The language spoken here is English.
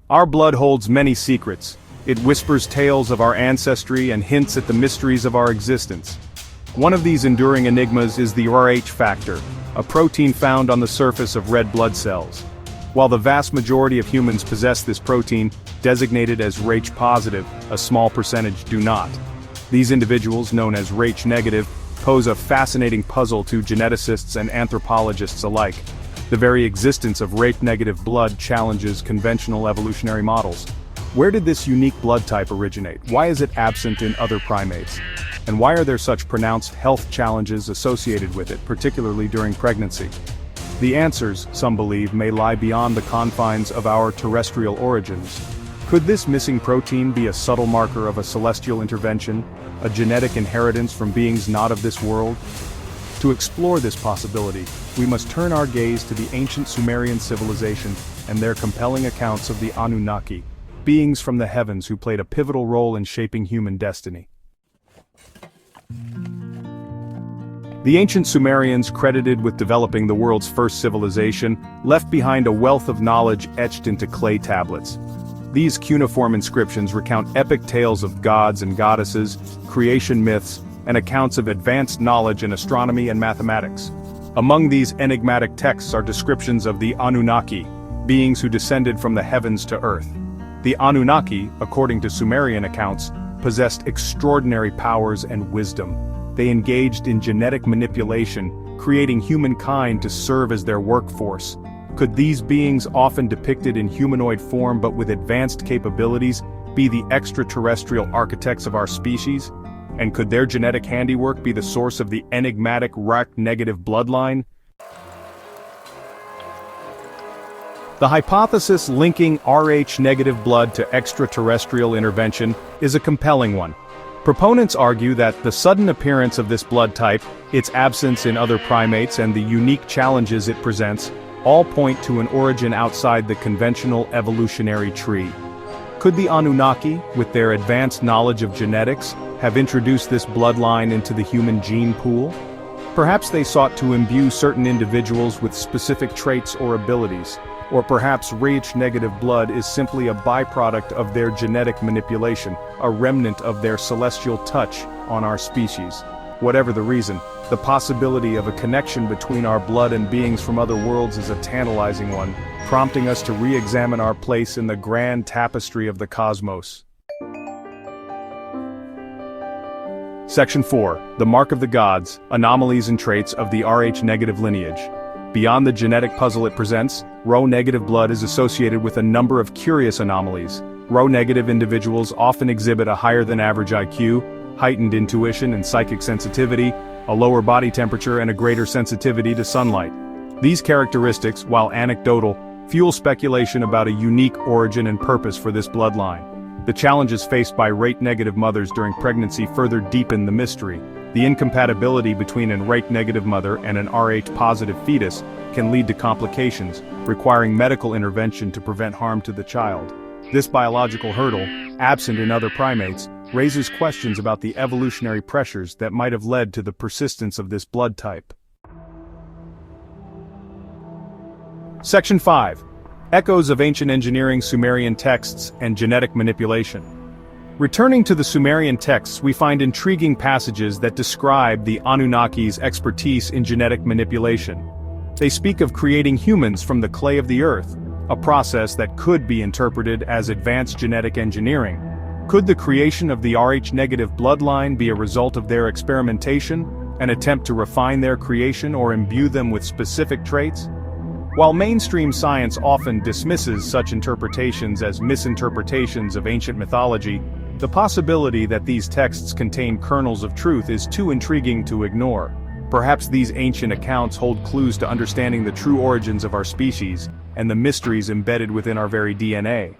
Our blood holds many secrets. It whispers tales of our ancestry and hints at the mysteries of our existence. One of these enduring enigmas is the Rh factor, a protein found on the surface of red blood cells. While the vast majority of humans possess this protein, designated as Rh positive, a small percentage do not. These individuals, known as RhNegative, pose a fascinating puzzle to geneticists and anthropologists alike. The very existence of RhNegative blood challenges conventional evolutionary models. Where did this unique blood type originate? Why is it absent in other primates? And why are there such pronounced health challenges associated with it, particularly during pregnancy? The answers, some believe, may lie beyond the confines of our terrestrial origins. Could this missing protein be a subtle marker of a celestial intervention, a genetic inheritance from beings not of this world? To explore this possibility, we must turn our gaze to the ancient Sumerian civilization and their compelling accounts of the Anunnaki, beings from the heavens who played a pivotal role in shaping human destiny. The ancient Sumerians, credited with developing the world's first civilization, left behind a wealth of knowledge etched into clay tablets. These cuneiform inscriptions recount epic tales of gods and goddesses, creation myths, and accounts of advanced knowledge in astronomy and mathematics. Among these enigmatic texts are descriptions of the Anunnaki, beings who descended from the heavens to earth. The Anunnaki, according to Sumerian accounts, possessed extraordinary powers and wisdom. They engaged in genetic manipulation, creating humankind to serve as their workforce. Could these beings, often depicted in humanoid form but with advanced capabilities, be the extraterrestrial architects of our species? And could their genetic handiwork be the source of the enigmatic RhNegative bloodline? The hypothesis linking RhNegative blood to extraterrestrial intervention is a compelling one. Proponents argue that the sudden appearance of this blood type, its absence in other primates, and the unique challenges it presents all point to an origin outside the conventional evolutionary tree. Could the Anunnaki, with their advanced knowledge of genetics, have introduced this bloodline into the human gene pool? Perhaps they sought to imbue certain individuals with specific traits or abilities, or perhaps RhNegative blood is simply a byproduct of their genetic manipulation, a remnant of their celestial touch on our species. Whatever the reason, the possibility of a connection between our blood and beings from other worlds is a tantalizing one, prompting us to re-examine our place in the grand tapestry of the cosmos. Section 4. The Mark of the Gods, Anomalies and Traits of the RhNegative Lineage. Beyond the genetic puzzle it presents, RhNegative blood is associated with a number of curious anomalies. RhNegative individuals often exhibit a higher-than-average IQ, heightened intuition and psychic sensitivity, a lower body temperature and a greater sensitivity to sunlight. These characteristics, while anecdotal, fuel speculation about a unique origin and purpose for this bloodline. The challenges faced by RhNegative mothers during pregnancy further deepen the mystery. The incompatibility between an RhNegative mother and an Rh-positive fetus can lead to complications, requiring medical intervention to prevent harm to the child. This biological hurdle, absent in other primates, raises questions about the evolutionary pressures that might have led to the persistence of this blood type. Section 5. Echoes of Ancient Engineering, Sumerian Texts, and Genetic Manipulation. Returning to the Sumerian texts, we find intriguing passages that describe the Anunnaki's expertise in genetic manipulation. They speak of creating humans from the clay of the earth, a process that could be interpreted as advanced genetic engineering. Could the creation of the RhNegative bloodline be a result of their experimentation, an attempt to refine their creation or imbue them with specific traits? While mainstream science often dismisses such interpretations as misinterpretations of ancient mythology, the possibility that these texts contain kernels of truth is too intriguing to ignore. Perhaps these ancient accounts hold clues to understanding the true origins of our species and the mysteries embedded within our very DNA.